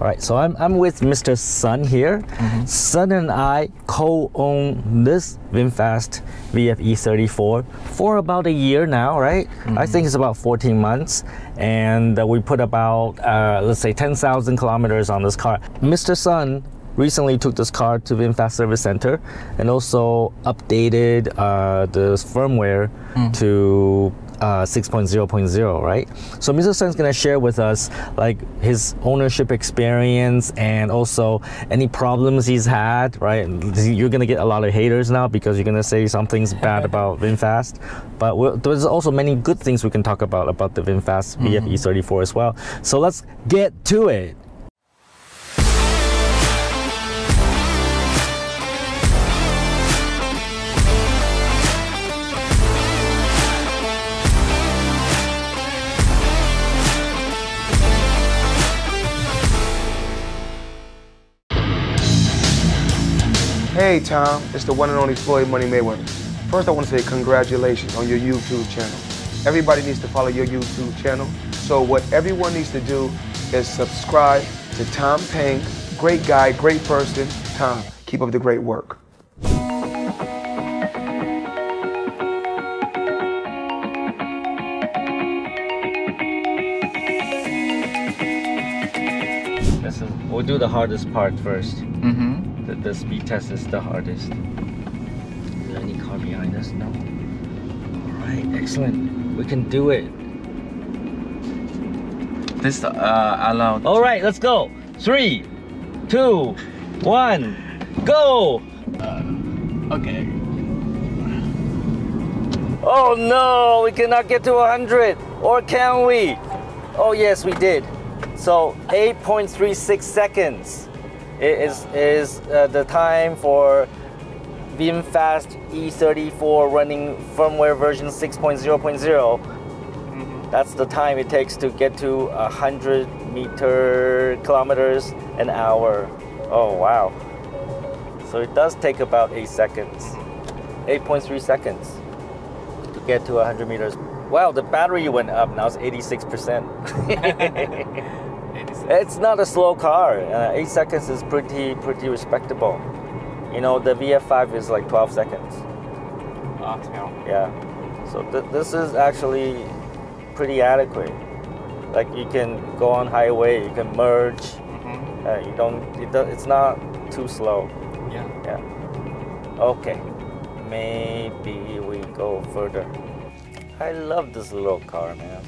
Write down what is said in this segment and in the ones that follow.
All right, so I'm with Mr. Sun here. Sun and I co-own this VinFast VF E34 for about a year now, right? I think it's about 14 months. And we put about, let's say 10,000 kilometers on this car. Mr. Sun recently took this car to VinFast Service Center and also updated the firmware to 6.0.0, right? So Mr. Sun's gonna share with us like his ownership experience and also any problems he's had, right? You're gonna get a lot of haters now because you're gonna say something's bad about VinFast, but there's also many good things we can talk about the VinFast VF E34 as well. So let's get to it. Hey Tom, it's the one and only Floyd Money Mayweather. First I want to say congratulations on your YouTube channel. Everybody needs to follow your YouTube channel. So what everyone needs to do is subscribe to Tom Payne. Great guy, great person. Tom, keep up the great work. We'll do the hardest part first. The speed test is the hardest. Is there any car behind us? No. Alright, excellent. We can do it. This allowed. Alright, let's go. 3, 2, 1, go! Okay. Oh no, we cannot get to 100. Or can we? Oh yes, we did. So 8.36 seconds is the time for VinFast E34 running firmware version 6.0.0. That's the time it takes to get to 100 kilometers an hour. Oh wow. So it does take about 8 seconds. 8.3 seconds to get to 100 meters. Wow, the battery went up. Now it's 86%. It's not a slow car. 8 seconds is pretty respectable. You know, the VF5 is like 12 seconds. Yeah. So this is actually pretty adequate. Like you can go on highway, you can merge. It's not too slow. Yeah. Okay. Maybe we go further. I love this little car, man.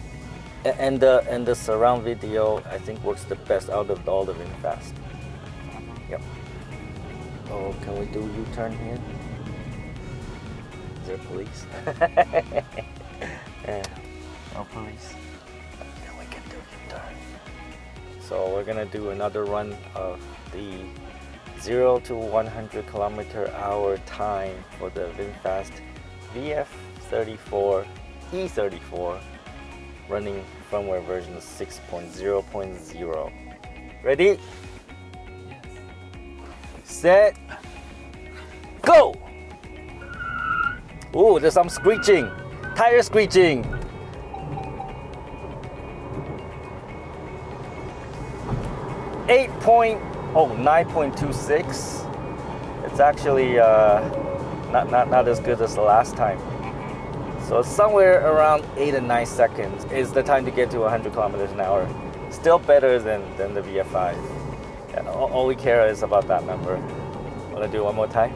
And the surround video, I think, works the best out of all the VinFast. Yep. Oh, can we do U-turn here? Is there police? Yeah. No police. Then we can do U-turn. So we're gonna do another run of the 0 to 100 km/h time for the VinFast VF34 E34 running firmware version 6.0.0. Ready? Yes. Set. Go! Ooh, there's some screeching. Tire screeching. 9.26. It's actually not as good as the last time. So somewhere around 8 and 9 seconds is the time to get to 100 kilometers an hour. Still better than the VF5. And all we care is about that number. Want to do one more time?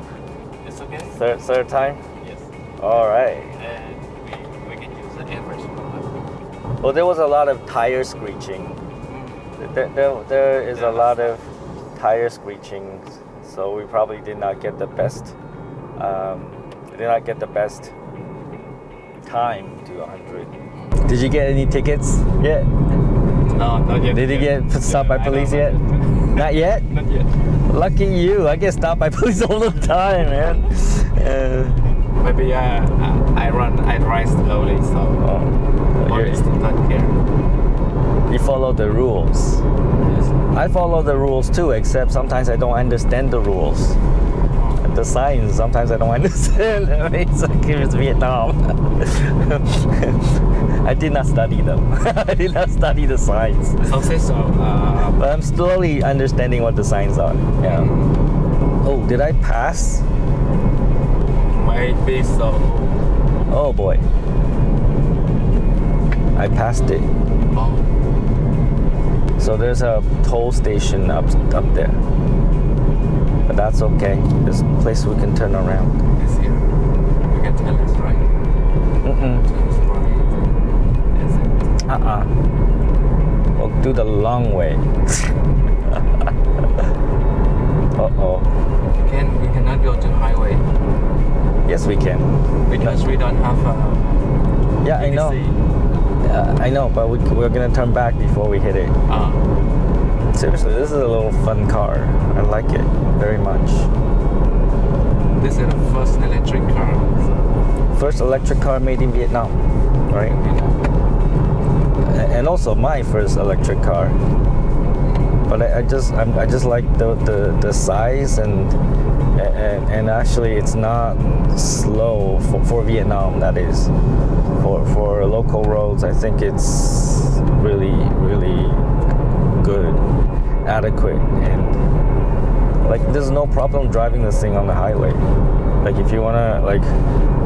It's okay. Third time? Yes. All right. And we can use the average. Well, there was a lot of tire screeching. There is a lot of tire screeching, so we probably did not get the best. Time to 100. Did you get any tickets yet? No, not yet. Did you get stopped by police yet? Not yet? Not yet. Lucky you. I get stopped by police all the time, man. Maybe I drive slowly, so police don't care. You follow the rules. Yes. I follow the rules too, except sometimes I don't understand the rules. The signs, sometimes I don't understand. It's like it's Vietnam. I did not study them. I did not study the signs. Okay, so But I'm slowly understanding what the signs are. Yeah. Oh, did I pass? maybe so. Oh boy. I passed it. Oh, So there's a toll station up there. But that's okay. There's a place we can turn around. it's here. You can tell us, right? Mm-mm. Turns right. Is it? We'll do the long way. Uh-oh. We cannot go to highway Yes, we can. because we don't have a Yeah, I know. BBC. I know, but we're gonna turn back before we hit it. Seriously, this is a little fun car. I like it very much. This is the first electric car. First electric car made in Vietnam, right? And also my first electric car. But I just like the size and actually it's not slow for Vietnam, that is. For local roads, I think it's really good, adequate, and like there's no problem driving this thing on the highway. Like if you wanna like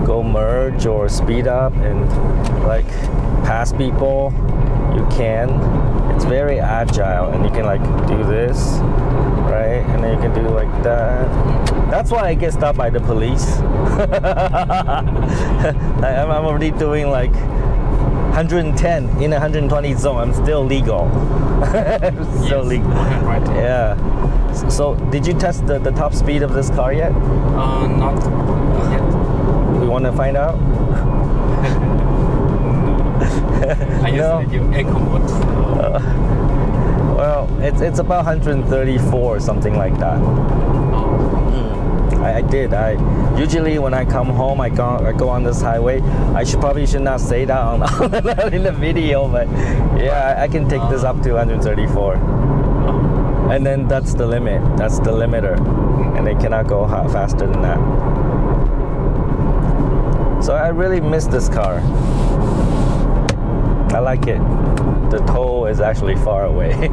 go merge or speed up and like pass people, you can. It's very agile, and you can like do this, right? And then you can do like that. That's why I get stopped by the police. I'm already doing like 110 in a 120 zone. I'm still legal. Still Yes, legal. okay, right. Yeah. So did you test the top speed of this car yet? Not yet. We want to find out? I usually do eco mode. Well, it's about 134 or something like that. I did. Usually when I come home, I go on this highway. I probably should not say that on in the video, but yeah, I can take this up to 134, and then that's the limit. That's the limiter, and they cannot go faster than that. So I really miss this car. I like it. The toll is actually far away,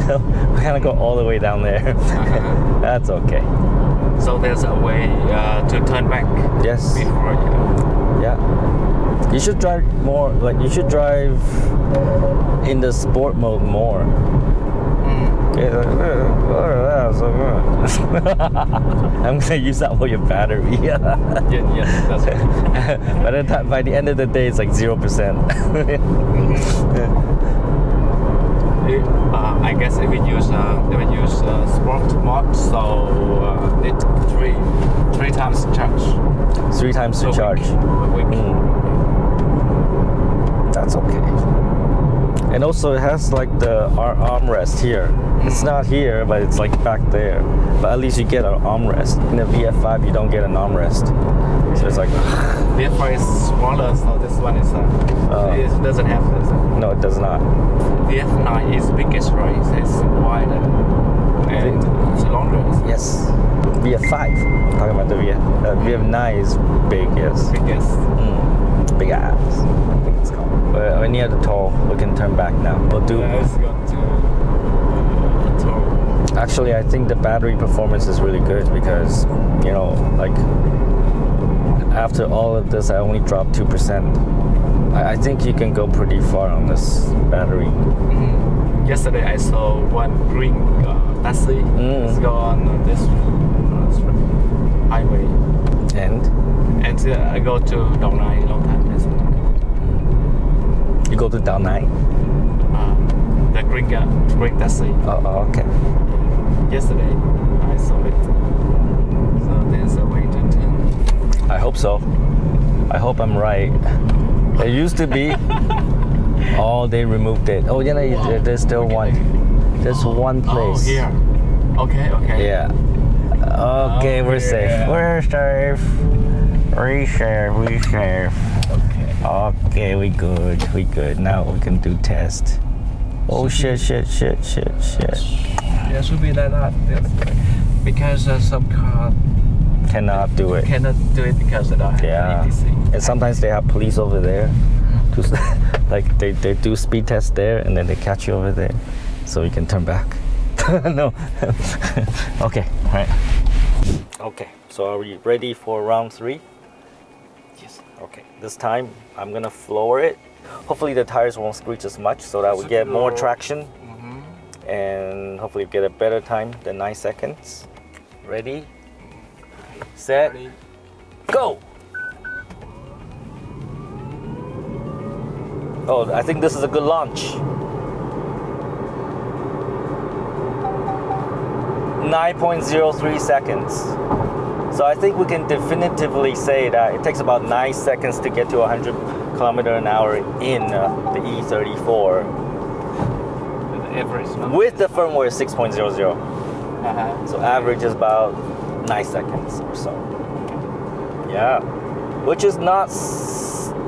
so we're gonna go all the way down there. That's okay. So there's a way to turn back. Yes. Before you. Yeah. You should drive more. Like you should drive in the sport mode more. I'm gonna use that for your battery. Yes, that's right. By the end of the day, it's like 0%. I guess if we use sport mode, so need three times charge. 3 times to charge. A week. That's okay. And also it has like the armrest here. It's not here, but it's like back there. But at least you get an armrest. In the VF5, you don't get an armrest. So it's like... VF4 is smaller, so this one is it doesn't have this. No, it does not. VF9 is biggest, right? It's wider and it's longer. Yes. VF5. I'm talking about the VF9 is big, yes. Biggest. Big ass, I think it's called. We're near the toll. We can turn back now. We'll do... Let's go to the toll. Actually, I think the battery performance is really good because, you know, like after all of this, I only dropped 2%. I think you can go pretty far on this battery. Yesterday I saw one green taxi. Let's go on this highway. And I go to Đồng a long time. you go to Da Nang? The green taxi. Oh, okay. Yesterday I saw it. So there's a way to turn. I hope so. I hope I'm right. It used to be. Oh, they removed it. Oh, yeah, there's still one. There's one place. Oh, here. Okay. Yeah. Okay, we're safe. We're safe. We safe. Okay, we good. Now we can do test. Oh shit. There should be like that. Because some car cannot do it. Cannot do it because of that. Yeah. And sometimes they have police over there to like they do speed test there, and then they catch you over there, so you can turn back. No. Okay, all right. Okay, so are we ready for round 3? Yes. Okay, this time I'm gonna floor it. Hopefully the tires won't screech as much, so that we get more traction, and hopefully get a better time than 9 seconds. Ready, set, go! Oh, I think this is a good launch. 9.03 seconds. So I think we can definitively say that it takes about 9 seconds to get to 100 km/h in the E34. The average number. With the firmware 6.00. So average is about 9 seconds or so. Yeah, which is not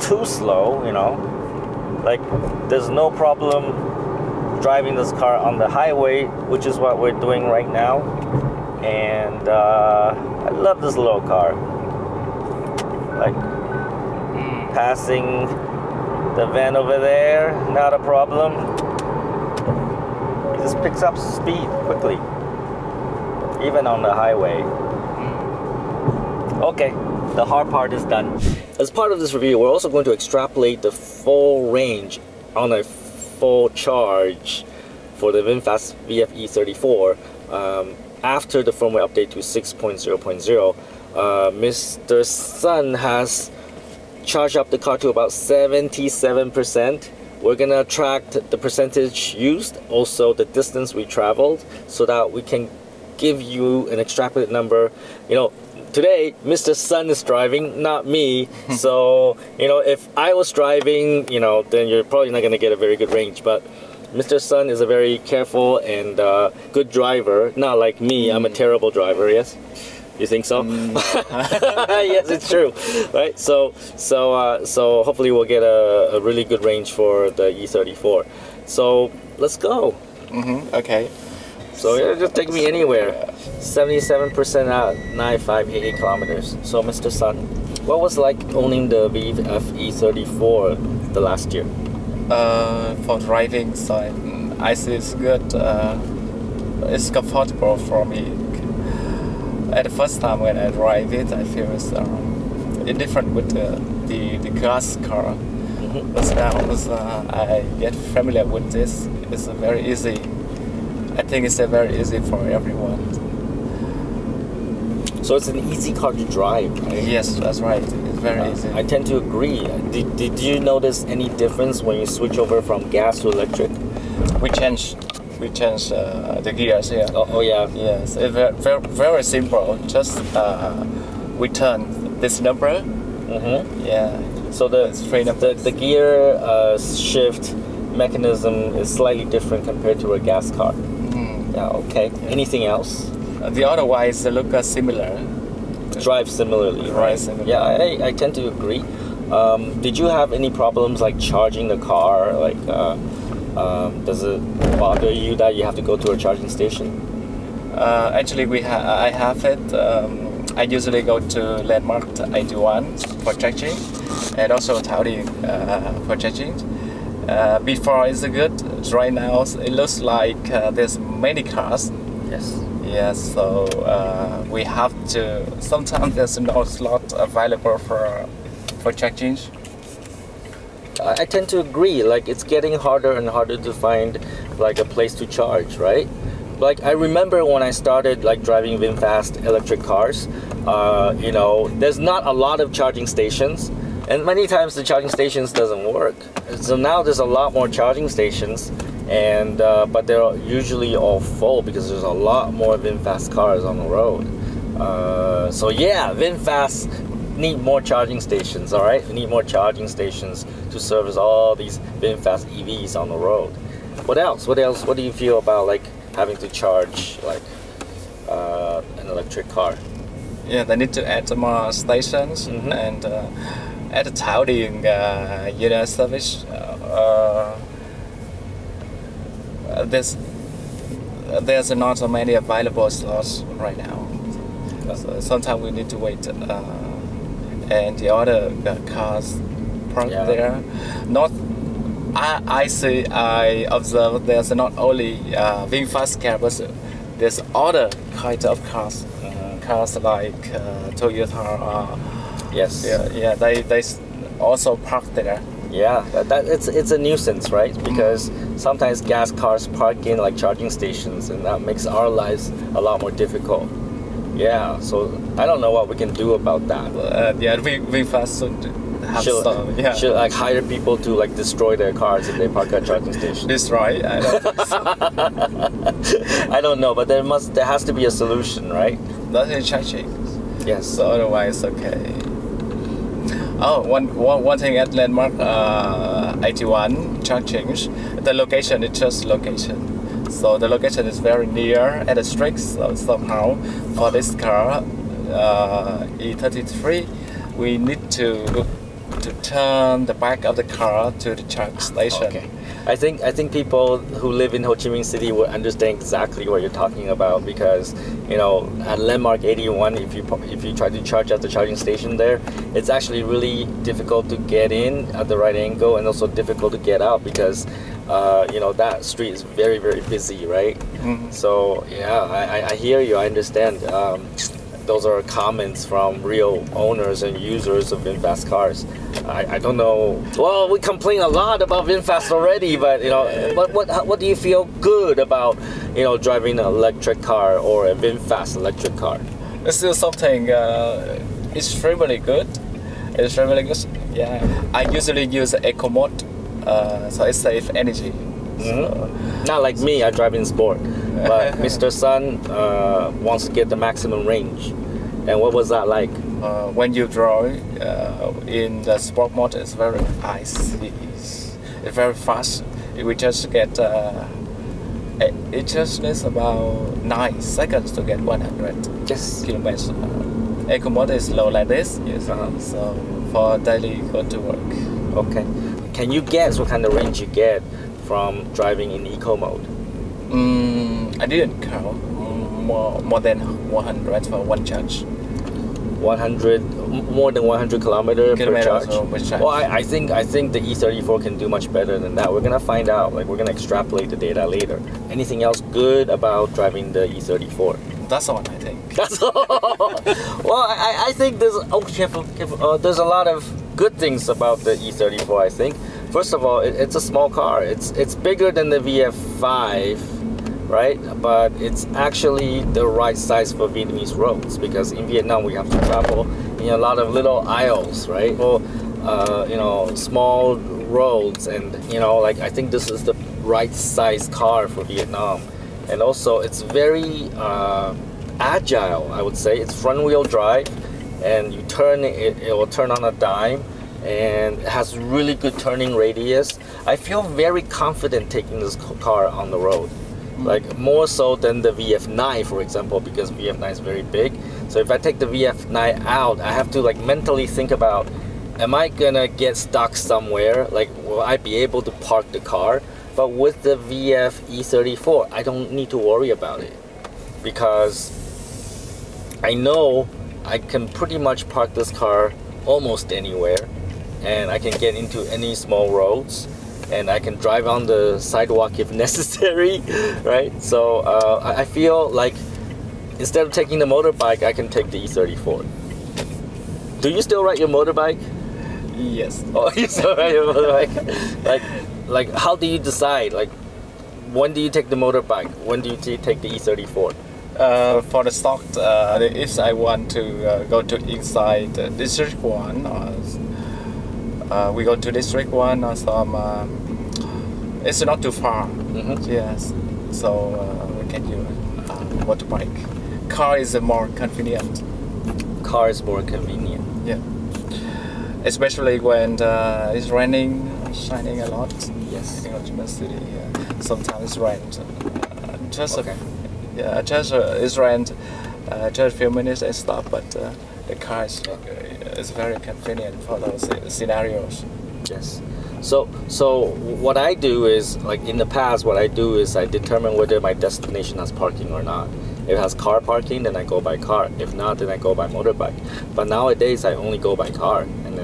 too slow, you know. Like, there's no problem driving this car on the highway, which is what we're doing right now. And I love this little car. Like, passing the van over there, not a problem. It just picks up speed quickly, even on the highway. Okay, the hard part is done. As part of this review, we're also going to extrapolate the full range on a full charge for the VinFast VF E34 after the firmware update to 6.0.0. Mr. Sun has charged up the car to about 77%. We're gonna track the percentage used, also the distance we traveled, so that we can give you an extrapolated number. You know, today Mr. Sun is driving, not me. So, you know, if I was driving, you know, then you're probably not gonna get a very good range. But Mr. Sun is a very careful and good driver, not like me. I'm a terrible driver. Yes, you think so? Yes, it's true, right? So hopefully we'll get a really good range for the E34. So let's go. Okay. So it'll just take me anywhere. 77% out, 9,588 kilometers. So Mr. Sun, what was it like owning the VF E34 the last year? For driving side, I see it's good. It's comfortable for me. At the first time when I drive it, I feel it's different with the gas car. But now I get familiar with this. It's very easy. I think it's very easy for everyone. So it's an easy car to drive, right? Yes, that's right. It's very easy. I tend to agree. Did you notice any difference when you switch over from gas to electric? We change the gears here. Oh yeah. Yes, it's very simple. Just we turn this number. Yeah. So the gear shift mechanism is slightly different compared to a gas car. Yeah. Okay. Yeah. Anything else? The otherwise look similar. Drive similarly, right? Yeah, I tend to agree. Did you have any problems like charging the car? Like, does it bother you that you have to go to a charging station? Actually, I have it. I usually go to Landmark 81 for charging, and also Taoyuan for charging. Before it's good. Right now it looks like there's many cars. Yes. Yes. So we have to. Sometimes there's no slot available for charging. I tend to agree. Like, it's getting harder and harder to find like a place to charge, right? Like, I remember when I started like driving VinFast electric cars. You know, there's not a lot of charging stations. And many times the charging stations doesn't work. So now there's a lot more charging stations, and but they're usually all full because there's a lot more VinFast cars on the road. So yeah, VinFast need more charging stations. All right, we need more charging stations to service all these VinFast EVs on the road. What else? What else? What do you feel about like having to charge like an electric car? Yeah, they need to add more stations and. At the Taoyuan unit service, there's not many available slots right now. So sometimes we need to wait, and the other cars parked Yeah. there. Not, I observe there's not only VinFast car, but there's other kind of cars, cars like Toyota. Yes. Yeah, they also park there. Yeah, it's a nuisance, right? Because sometimes gas cars park in like charging stations, and that makes our lives a lot more difficult. Yeah, so I don't know what we can do about that. Yeah, VinFast should have some. Yeah, should like hire people to like destroy their cars if they park at charging stations. destroy. I don't think so. I don't know, but there has to be a solution, right? Not in charging. Yes. So otherwise, okay. Oh, one thing at landmark 81 charging, the location is just location. So the location is very near at the street. So somehow for this car E34, we need to turn the back of the car to the charge station. Okay. I think people who live in Ho Chi Minh City will understand exactly what you're talking about, because at landmark 81, if you try to charge at the charging station there, it's actually really difficult to get in at the right angle, and also difficult to get out because that street is very, very busy, right? Mm-hmm. So yeah, I hear you. I understand. Those are comments from real owners and users of VinFast cars. I don't know. Well, we complain a lot about VinFast already, but what do you feel good about driving an electric car or a VinFast electric car? It's still something extremely good. Extremely good. Yeah, I usually use eco mode, so it saves energy. Mm-hmm. So, not like me, I drive in sport, but Mr. Sun wants to get the maximum range. And what was that like? When you drive in the sport mode, it's very icy. It's very fast. We just get it just needs about 9 seconds to get 100 Yes. kilometers. Eco mode is low like this. Yes. So for daily go to work. Okay. Can you guess what kind of range you get from driving in eco mode? I didn't count. More than 100 for one charge. 100, more than 100 kilometers per charge. Per charge. Well, I think the E34 can do much better than that. We're gonna find out. Like, we're gonna extrapolate the data later. Anything else good about driving the E34? That's all I think. That's all. Well, I think there's careful. There's a lot of good things about the E34. I think. First of all, it's a small car. It's bigger than the VF5. Right, but it's actually the right size for Vietnamese roads, because in Vietnam we have to travel in a lot of little aisles, right? Or small roads, and I think this is the right size car for Vietnam. And also it's very agile, I would say. It's front wheel drive, and you turn it will turn on a dime, and it has really good turning radius. I feel very confident taking this car on the road. Like more so than the VF9, for example, because VF9 is very big. So if I take the VF9 out, I have to like mentally think about, am I gonna get stuck somewhere? Like, will I be able to park the car? But with the VF E34, I don't need to worry about it, because I know I can pretty much park this car almost anywhere, and I can get into any small roads, and I can drive on the sidewalk if necessary, right? So I feel like instead of taking the motorbike, I can take the E34. Do you still ride your motorbike? Yes. Oh, you still ride your motorbike? Like, how do you decide? Like, when do you take the motorbike? When do you take the E34? For the stock, if I want to go to inside District 1, or we go to District 1 or some, it's not too far. Mm-hmm. Yes, so we can use motorbike. Car is more convenient. Car is more convenient. Yeah, especially when it's raining, shining a lot. Yes. In Ho Chi Minh City, sometimes it rains. Just okay. It's rained just a few minutes and stop, but the car is very convenient for those scenarios. Yes. So what I do is, like in the past, what I do is I determine whether my destination has parking or not. If it has car parking, then I go by car. If not, then I go by motorbike. But nowadays, I only go by car. And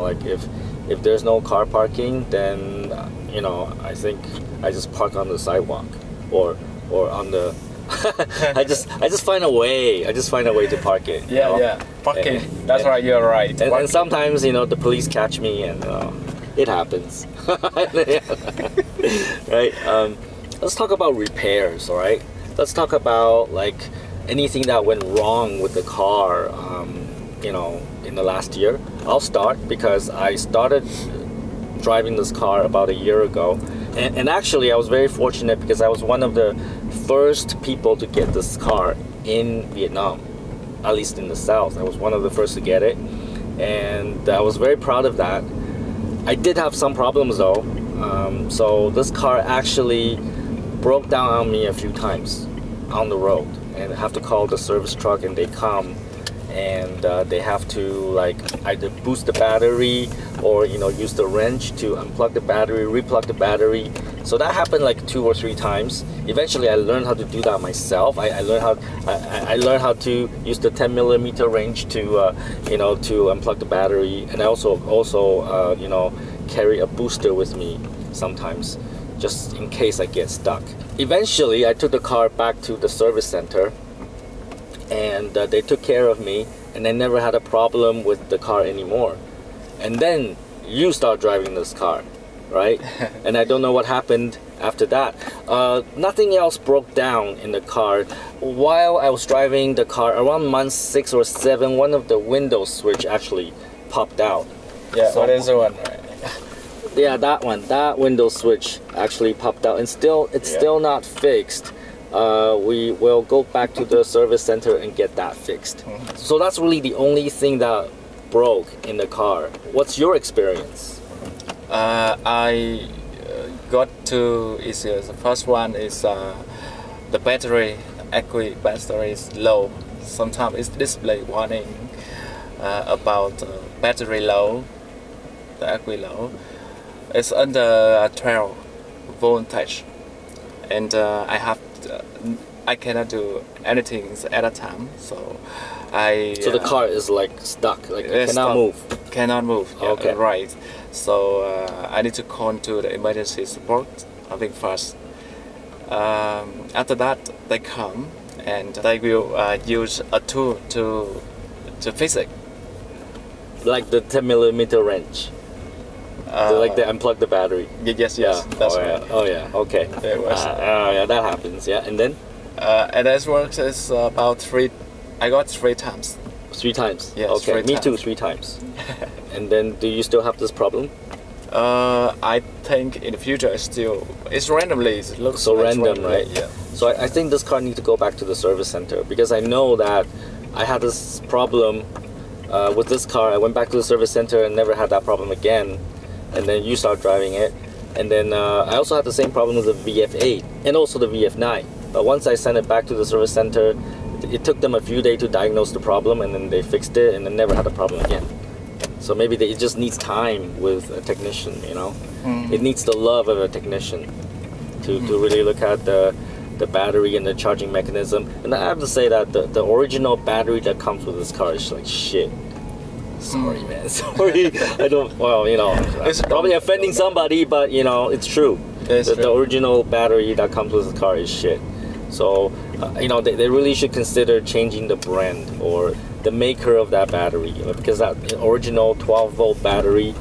like if if there's no car parking, then you know, I think I just park on the sidewalk or on the I just find a way. I just find a way to park it. Yeah, know? yeah. Parking. That's right. You're right. And sometimes, you know, the police catch me, and it happens. Right. Let's talk about repairs. All right. Let's talk about like anything that went wrong with the car. You know, in the last year. I'll start because I started driving this car about a year ago, and actually I was very fortunate because I was one of the first people to get this car in Vietnam, at least in the south. I was one of the first to get it, and I was very proud of that. I did have some problems though, so this car actually broke down on me a few times on the road, and I have to call the service truck, and they come and they have to like either boost the battery or, you know, use the wrench to unplug the battery, replug the battery. So that happened like 2 or 3 times. Eventually I learned how to do that myself. I learned how to use the 10mm wrench to you know, to unplug the battery, and I also you know, carry a booster with me sometimes just in case I get stuck. Eventually I took the car back to the service center, and they took care of me, and I never had a problem with the car anymore. And then you start driving this car, right? And I don't know what happened after that. Nothing else broke down in the car. While I was driving the car, around month 6 or 7, one of the window switch actually popped out. Yeah, so that is the one, right? Yeah, that one. That window switch actually popped out, and it's still not fixed. We will go back to the service center and get that fixed. So that's really the only thing that broke in the car. What's your experience? I got 2 issues. The first one is the battery is low. Sometimes it's display warning about battery low, the accu low. It's under 12 voltage, and I cannot do anything at a time. So So the car is like stuck, like it cannot move. Cannot move. Yeah, okay. Right. So I need to call to the emergency support, I think first. After that, they come and they will use a tool to fix it. Like the 10mm wrench. Like they unplug the battery. Yes, that's right. Oh yeah, okay. Yeah, that happens. Yeah, and then. And this works is about 3. I got 3 times. 3 times. Yes. Okay. 3 Me times. too. 3 times. And then, do you still have this problem? I think in the future it's randomly. It looks so like random, right? Yeah. So I think this car needs to go back to the service center, because I know that I had this problem with this car. I went back to the service center and never had that problem again. And then you start driving it, and then I also had the same problem with the VF8 and also the VF9. But once I sent it back to the service center, it took them a few days to diagnose the problem, and then they fixed it, and then never had a problem again. So maybe it just needs time with a technician, you know. It needs the love of a technician to really look at the battery and the charging mechanism. And I have to say that the original battery that comes with this car is like shit. Sorry, man. Sorry. I don't. Well, you know, it's probably offending somebody, but you know, it's true. The original battery that comes with the car is shit. So, you know, they really should consider changing the brand or the maker of that battery, because that original 12-volt battery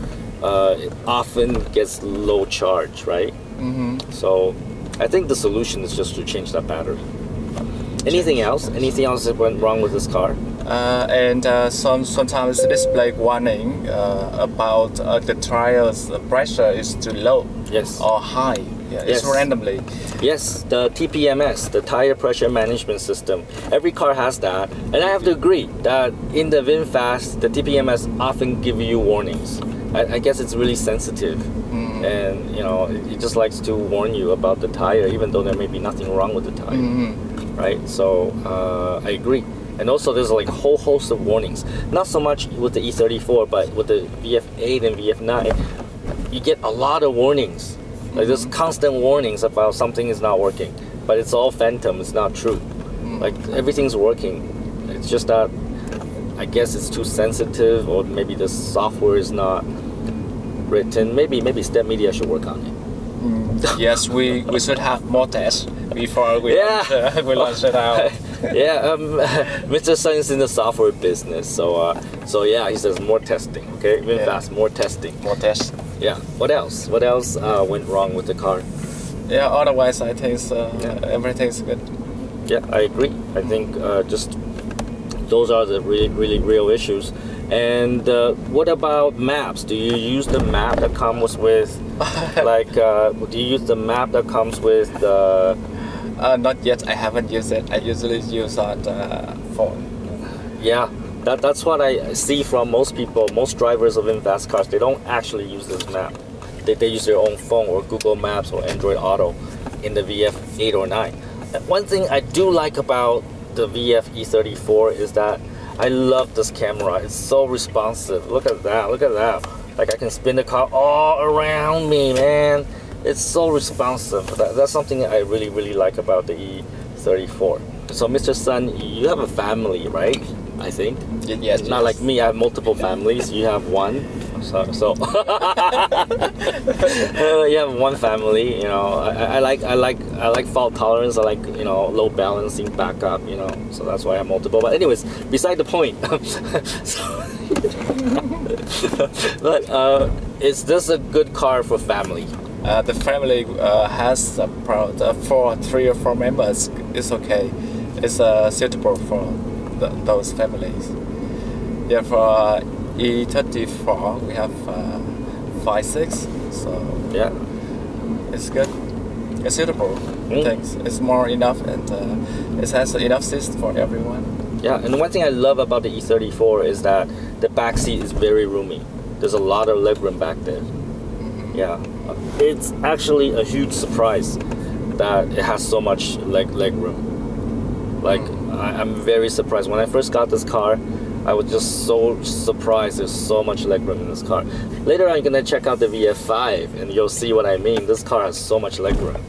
it often gets low charge, right? So, I think the solution is just to change that battery. Anything else? Anything else that went wrong with this car? And sometimes display warning about the tires pressure is too low. Yes. Or high. Yeah, it's randomly. Yes, the TPMS, the tire pressure management system. Every car has that, and I have to agree that in the VinFast, the TPMS often give you warnings. I guess it's really sensitive, and you know, it just likes to warn you about the tire, even though there may be nothing wrong with the tire, right? So I agree. And also there's like a whole host of warnings. Not so much with the E34, but with the VF8 and VF9, you get a lot of warnings. Like there's constant warnings about something is not working, but it's all phantom, it's not true. Like everything's working. It's just that I guess it's too sensitive, or maybe the software is not written. Maybe Step Media should work on it. Yes, we should have more tests before we we launch it out. Yeah, Mr. Sun is in the software business, so yeah, he says more testing. Okay, VinFast, more testing. More tests. Yeah. What else? What else went wrong with the car? Yeah. Otherwise, I think everything's good. Yeah, I agree. I think just those are the really real issues. And what about maps? Do you use the map that comes with, like, do you use the map that comes with the? Not yet. I haven't used it. I usually use on the phone. Yeah, that's what I see from most people. Most drivers of VinFast cars, they don't actually use this map. They use their own phone or Google Maps or Android Auto in the VF 8 or 9. One thing I do like about the VF E34 is that I love this camera. It's so responsive. Look at that. Look at that. Like I can spin the car all around me, man. It's so responsive. That's something I really like about the E34. So Mr. Sun, you have a family, right? I think. Yes. Not like me. I have multiple families. You have one. So you have one family. You know, I like fault tolerance. I like, you know, low balancing backup. You know, so that's why I have multiple. But anyways, beside the point. But is this a good car for family? The family has about 3 or 4 members. It's okay. It's suitable for those families. Yeah, for E34 we have 5, 6. So yeah, it's good. It's suitable. Thanks. It's more enough, and it has enough seats for everyone. Yeah, and one thing I love about the E34 is that the back seat is very roomy. There's a lot of legroom back there. Yeah, it's actually a huge surprise that it has so much leg room. Like, I'm very surprised. When I first got this car, I was just so surprised there's so much leg room in this car. Later I'm gonna check out the VF5 and you'll see what I mean. This car has so much leg room.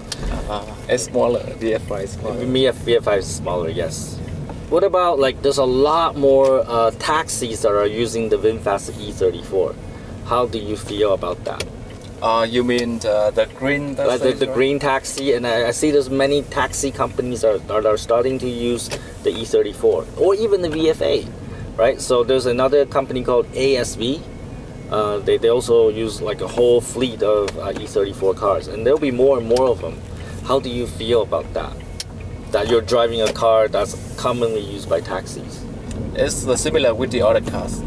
It's smaller. VF5 is smaller. VF5 is smaller, yes. What about, like, there's a lot more taxis that are using the VinFast E34. How do you feel about that? You mean the green taxi? Like the green taxi, and I see there's many taxi companies that are starting to use the E34 or even the VFA, right? So there's another company called ASV. They also use like a whole fleet of E34 cars, and there'll be more and more of them. How do you feel about that? That you're driving a car that's commonly used by taxis? It's similar with the other cars,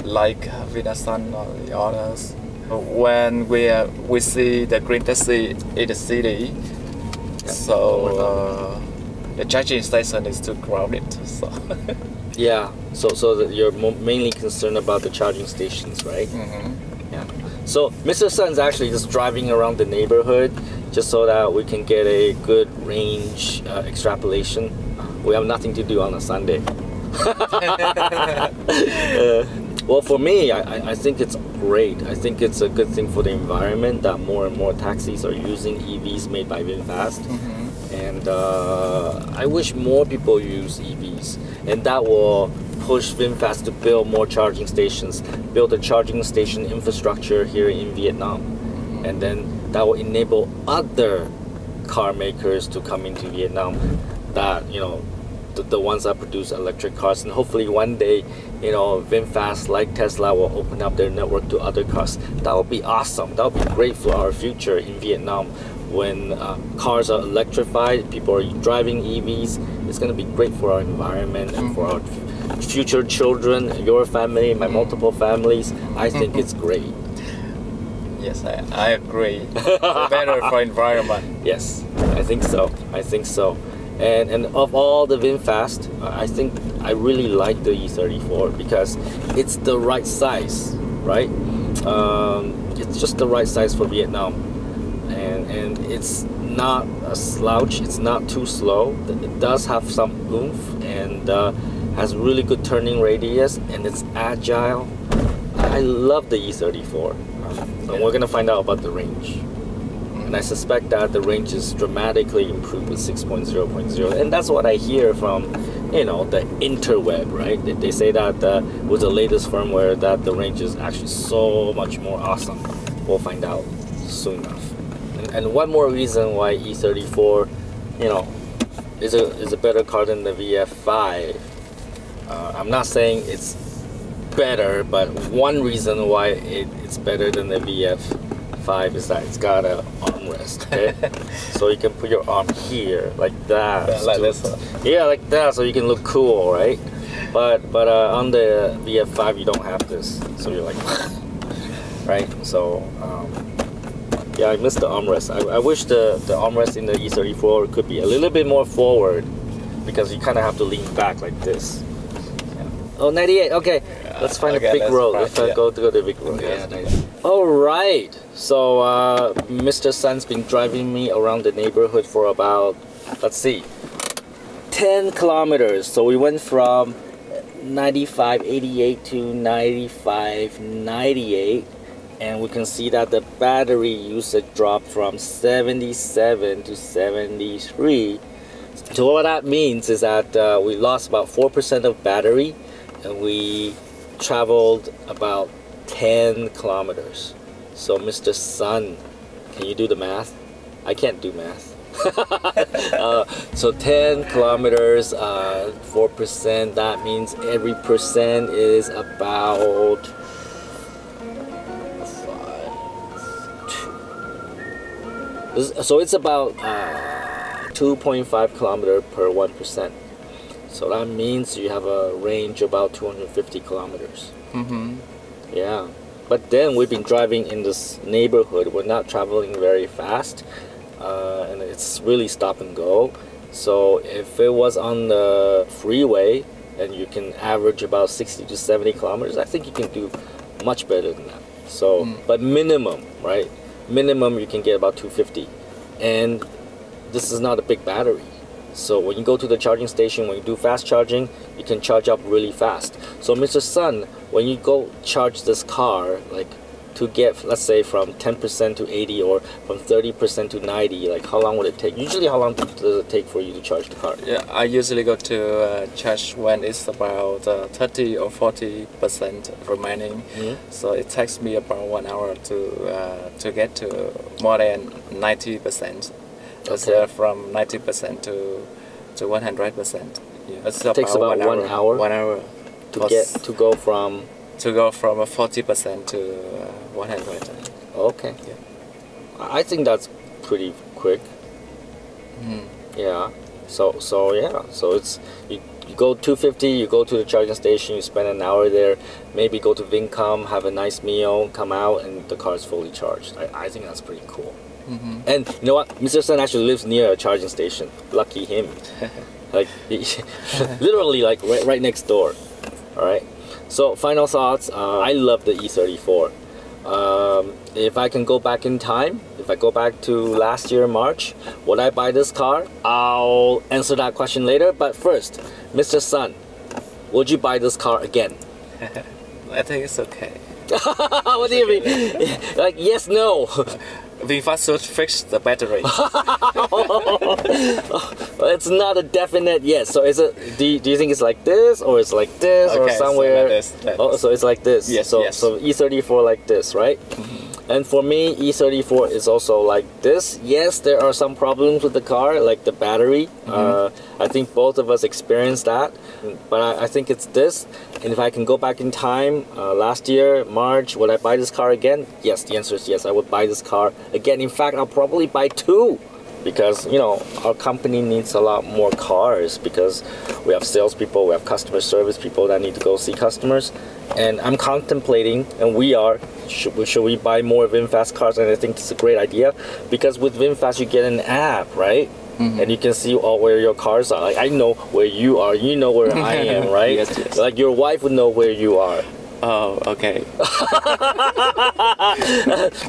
like Vinasun or the others. When we see the green taxi in the city, so the charging station is too crowded. So yeah, so you're mainly concerned about the charging stations, right? Yeah. So Mr. Sun's actually just driving around the neighborhood just so that we can get a good range extrapolation. We have nothing to do on a Sunday. Well, for me, I think it's great. I think it's a good thing for the environment that more and more taxis are using EVs made by VinFast. And I wish more people use EVs. And that will push VinFast to build more charging stations, build a charging station infrastructure here in Vietnam. And then that will enable other car makers to come into Vietnam that, you know, the ones that produce electric cars, and hopefully one day, you know, VinFast like Tesla will open up their network to other cars. That would be awesome. That would be great for our future in Vietnam. When cars are electrified, people are driving EVs, it's going to be great for our environment and for our future children, your family, my multiple families. I think it's great. Yes, I agree. Better for environment. Yes, I think so. I think so. And of all the VinFast, I think I really like the E34 because it's the right size, right? It's just the right size for Vietnam, and it's not a slouch. It's not too slow. It does have some oomph and has really good turning radius, and it's agile. I love the E34. And we're gonna find out about the range. And I suspect that the range is dramatically improved with 6.0.0, and that's what I hear from you know, the interweb, right? They say that with the latest firmware that the range is actually so much more awesome. We'll find out soon enough. And one more reason why E34, you know, is a better car than the VF5. I'm not saying it's better, but one reason why it's better than the VF5 is that it's got an armrest, okay? So you can put your arm here, like that. Yeah, like this. Yeah, like that, so you can look cool, right? But on the VF5 you don't have this, so you're like, right? So yeah, I miss the armrest. I wish the armrest in the E34 could be a little bit more forward, because you kind of have to lean back like this. Yeah. Oh, 98. Okay, let's find a big road. Let's go to the big road. Yeah. All right. So Mr. Sun's been driving me around the neighborhood for about, let's see, 10 kilometers. So we went from 95.88 to 95.98. And we can see that the battery usage dropped from 77 to 73. So what that means is that we lost about 4% of battery, and we traveled about 10 kilometers. So Mr. Sun, can you do the math? I can't do math. So 10 kilometers, 4%, that means every percent is about so it's about 2.5 kilometer per 1%. So that means you have a range about 250 kilometers. Yeah, but then we've been driving in this neighborhood. We're not traveling very fast, and it's really stop and go. So if it was on the freeway and you can average about 60 to 70 kilometers, I think you can do much better than that. So, but minimum, right? Minimum you can get about 250, and this is not a big battery. So when you go to the charging station, when you do fast charging, you can charge up really fast. So Mr. Sun, when you go charge this car, like to get, let's say, from 10% to 80 or from 30% to 90, like how long would it take? Usually how long does it take for you to charge the car? Yeah, I usually go to charge when it's about 30 or 40% remaining. So it takes me about 1 hour to get to more than 90%. Okay. From 90% to 100%. Yeah, it takes about 1 hour. 1 hour to go from a 40% to 100. Okay. Yeah. I think that's pretty quick. Yeah. So yeah. So it's you go 250. You go to the charging station. You spend an hour there. Maybe go to VinCom, have a nice meal, come out, and the car is fully charged. I think that's pretty cool. And you know what? Mr. Sun actually lives near a charging station. Lucky him. Like literally like right next door. All right. So final thoughts. I love the E34. If I can go back in time, if I go back to last year March, would I buy this car? I'll answer that question later. But first, Mr. Sun, would you buy this car again? I think it's okay. What do you mean? Like yes, no. VinFast should fix the battery. It's not a definite yes. So is it? Do you think it's like this, or it's like this, or somewhere? So like oh, so it's like this. Yes. So yes. so E34 like this, right? And for me, E34 is also like this. Yes, there are some problems with the car, like the battery. I think both of us experienced that. But I think it's this. And if I can go back in time, last year, March, would I buy this car again? Yes, the answer is yes, I would buy this car again. In fact, I'll probably buy two. Because, you know, our company needs a lot more cars, because we have salespeople, we have customer service people that need to go see customers. And I'm contemplating, and we are, should we buy more VinFast cars? And I think it's a great idea, because with VinFast you get an app, right? And you can see all where your cars are. Like, I know where you are, you know where I am, right? Yes. Like your wife would know where you are. Oh, okay.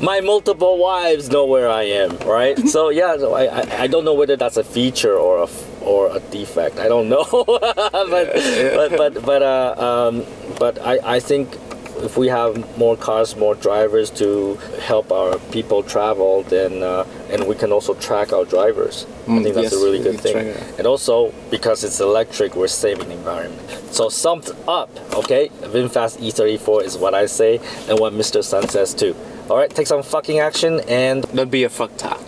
My multiple wives know where I am, right? So yeah, so I don't know whether that's a feature or a defect. I don't know, but I think if we have more cars, more drivers to help our people travel, then and we can also track our drivers. I think that's a really good thing. And also, because it's electric, we're saving the environment. So summed up, okay, VinFast E34 is what I say and what Mr. Sun says too. All right, take some fucking action and Don't be a fucktard.